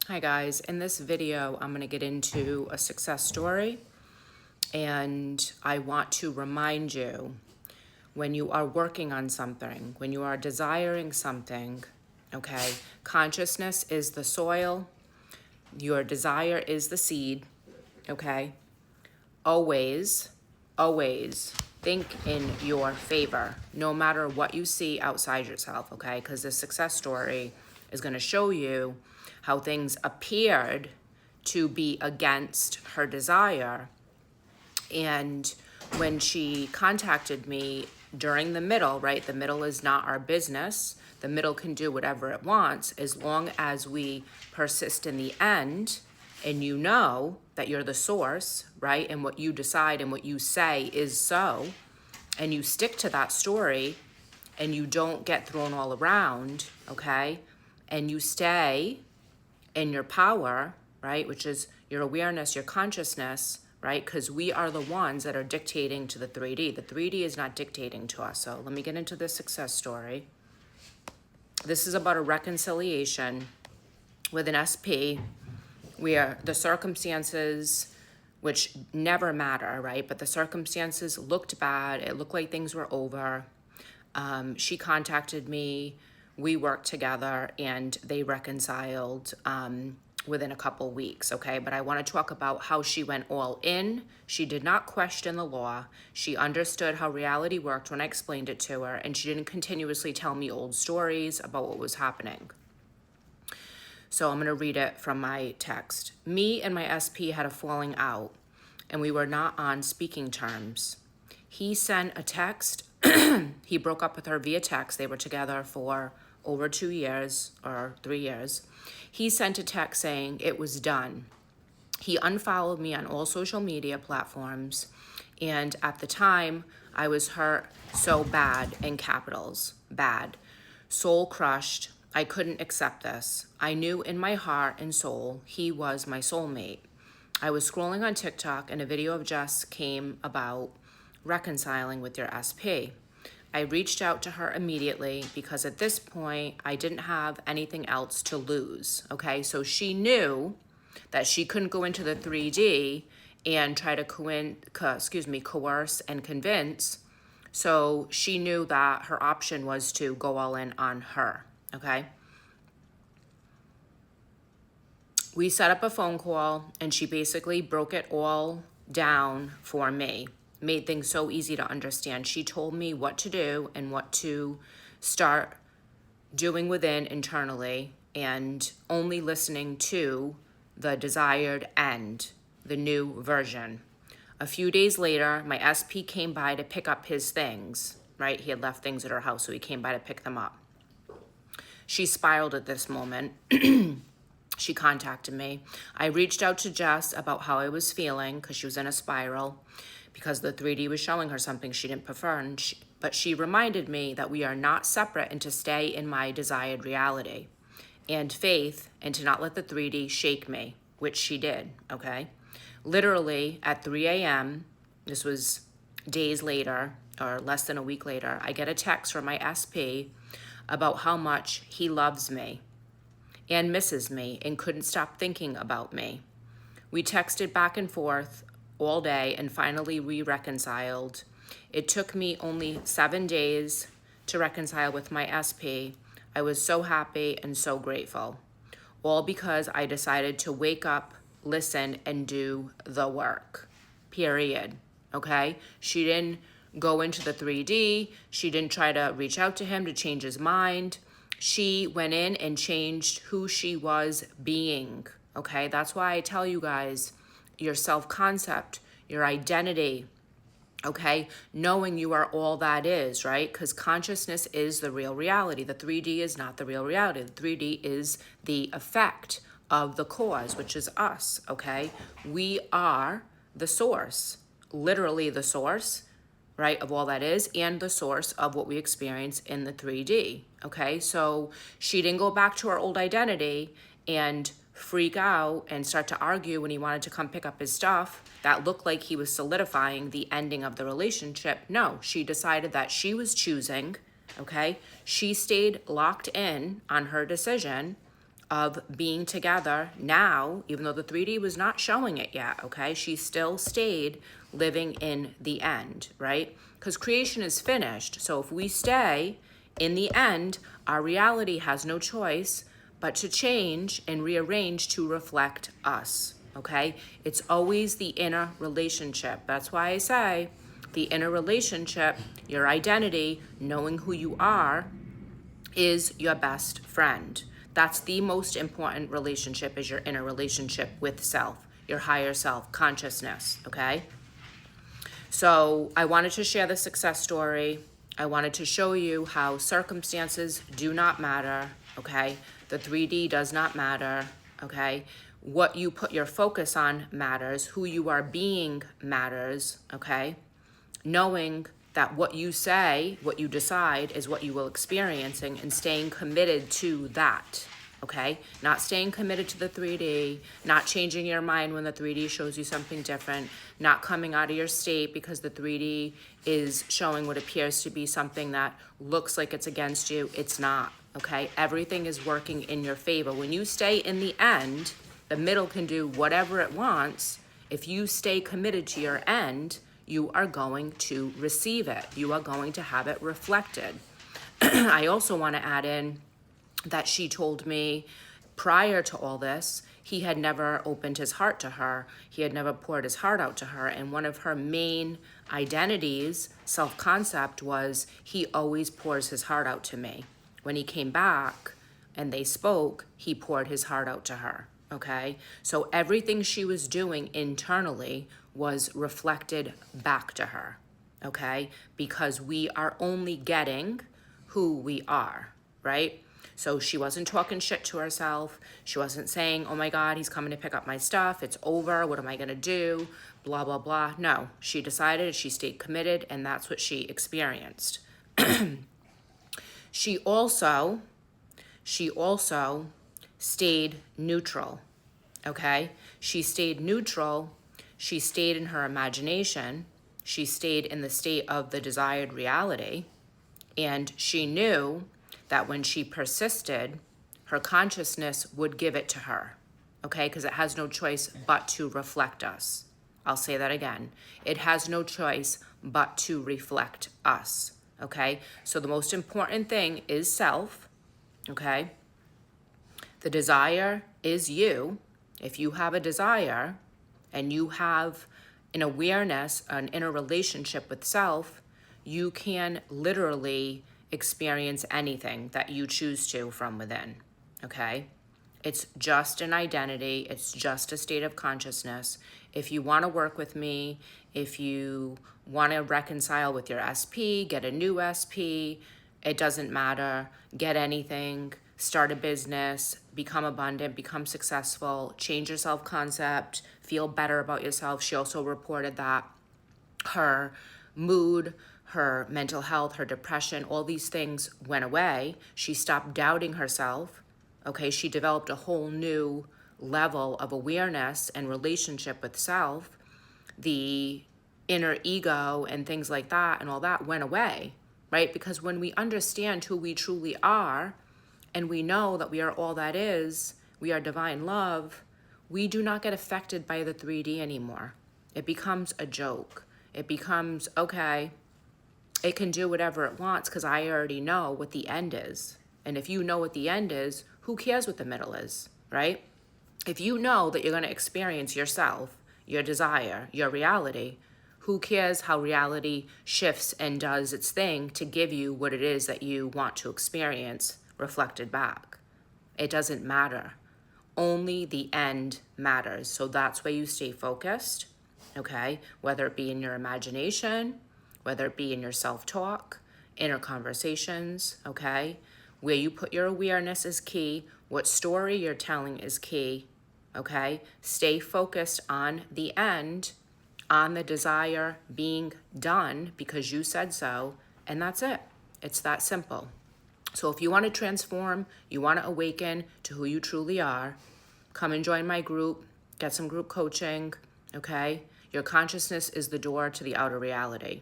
Hi guys, in this video I'm going to get into a success story, and I want to remind you, when you are working on something, when you are desiring something, okay, consciousness is the soil, your desire is the seed, okay? Always, always think in your favor, no matter what you see outside yourself, okay? Because this success story is going to show you how things appeared to be against her desire. And when she contacted me during the middle, right? The middle is not our business. The middle can do whatever it wants as long as we persist in the end, and you know that you're the source, right? And what you decide and what you say is so, and you stick to that story and you don't get thrown all around, okay? And you stay in your power, right? Which is your awareness, your consciousness, right? Because we are the ones that are dictating to the 3D. The 3D is not dictating to us. So let me get into this success story. This is about a reconciliation with an SP where the circumstances, which never matter, right? But the circumstances looked bad. It looked like things were over. She contacted me. We worked together and they reconciled within a couple weeks, okay? But I want to talk about how she went all in. She did not question the law. She understood how reality worked when I explained it to her, and she didn't continuously tell me old stories about what was happening. So I'm going to read it from my text. Me and my SP had a falling out, and we were not on speaking terms. He sent a text. He broke up with her via text. They were together for over 2 years or 3 years. He sent a text saying it was done. He unfollowed me on all social media platforms, and at the time, I was hurt so bad, in capitals, bad, soul crushed. I couldn't accept this. I knew in my heart and soul he was my soulmate. I was scrolling on TikTok and a video of Jess came about reconciling with your SP. I reached out to her immediately because at this point, I didn't have anything else to lose, okay? So she knew that she couldn't go into the 3D and try to coerce and convince. So she knew that her option was to go all in on her, okay? We set up a phone call and she basically broke it all down for me. Made things so easy to understand. She told me what to do and what to start doing within internally, and only listening to the desired end, the new version. A few days later, my SP came by to pick up his things, right? He had left things at her house, so he came by to pick them up. She spiraled at this moment. She contacted me. I reached out to Jess about how I was feeling because she was in a spiral, because the 3D was showing her something she didn't prefer. But she reminded me that we are not separate and to stay in my desired reality and faith, and to not let the 3D shake me, which she did, okay? Literally at 3 a.m., this was days later or less than a week later, I get a text from my SP about how much he loves me and misses me and couldn't stop thinking about me. We texted back and forth all day, and finally we reconciled. It took me only 7 days to reconcile with my SP. I was so happy and so grateful, all because I decided to wake up, listen, and do the work, period, okay? She didn't go into the 3D. She didn't try to reach out to him to change his mind. She went in and changed who she was being, okay? That's why I tell you guys, your self-concept, your identity, okay? Knowing you are all that is, right? Because consciousness is the real reality. The 3D is not the real reality. The 3D is the effect of the cause, which is us, okay? We are the source, literally the source, right, of all that is, and the source of what we experience in the 3D, okay? So she didn't go back to her old identity and freak out and start to argue when he wanted to come pick up his stuff. That looked like he was solidifying the ending of the relationship. No, she decided that she was choosing, okay? She stayed locked in on her decision of being together now, even though the 3D was not showing it yet, okay? She still stayed living in the end, right? Because creation is finished. So if we stay in the end, our reality has no choice but to change and rearrange to reflect us, okay? It's always the inner relationship. That's why I say the inner relationship, your identity, knowing who you are, is your best friend. That's the most important relationship, is your inner relationship with self, your higher self, consciousness, okay? So I wanted to share the success story. I wanted to show you how circumstances do not matter, okay? The 3D does not matter, okay? What you put your focus on matters. Who you are being matters, okay? Knowing that what you say, what you decide is what you will experiencing, and staying committed to that, okay? Not staying committed to the 3D, not changing your mind when the 3D shows you something different, not coming out of your state because the 3D is showing what appears to be something that looks like it's against you. It's not, okay? Everything is working in your favor. When you stay in the end, the middle can do whatever it wants. If you stay committed to your end, you are going to receive it. You are going to have it reflected. I also want to add in that she told me prior to all this, he had never opened his heart to her. He had never poured his heart out to her. And one of her main identities, self-concept, was he always pours his heart out to me. When he came back and they spoke, he poured his heart out to her. Okay? So everything she was doing internally was reflected back to her. Okay? Because we are only getting who we are, right? So she wasn't talking shit to herself. She wasn't saying, oh my God, he's coming to pick up my stuff. It's over. What am I going to do? Blah, blah, blah. No, she decided, she stayed committed, and that's what she experienced. She also stayed neutral, okay? She stayed neutral. She stayed in her imagination. She stayed in the state of the desired reality. And she knew that when she persisted, her consciousness would give it to her, okay? Because it has no choice but to reflect us. I'll say that again. It has no choice but to reflect us, okay? So the most important thing is self, okay? The desire is you. If you have a desire and you have an awareness, an inner relationship with self, you can literally experience anything that you choose to from within, okay? It's just an identity. It's just a state of consciousness. If you want to work with me, if you want to reconcile with your SP, get a new SP, it doesn't matter. Get anything, start a business, become abundant, become successful, change your self-concept, feel better about yourself. She also reported that her mood, her mental health, her depression, all these things went away. She stopped doubting herself, okay? She developed a whole new level of awareness and relationship with self. The inner ego and things like that and all that went away, right? Because when we understand who we truly are and we know that we are all that is, we are divine love, we do not get affected by the 3D anymore. It becomes a joke. It becomes, okay, it can do whatever it wants because I already know what the end is. And if you know what the end is, who cares what the middle is, right? If you know that you're going to experience yourself, your desire, your reality, who cares how reality shifts and does its thing to give you what it is that you want to experience reflected back? It doesn't matter. Only the end matters. So that's where you stay focused, okay? Whether it be in your imagination, whether it be in your self-talk, inner conversations, okay? Where you put your awareness is key. What story you're telling is key, okay? Stay focused on the end, on the desire being done because you said so, and that's it. It's that simple. So if you want to transform, you want to awaken to who you truly are, come and join my group, get some group coaching, okay? Your consciousness is the door to the outer reality.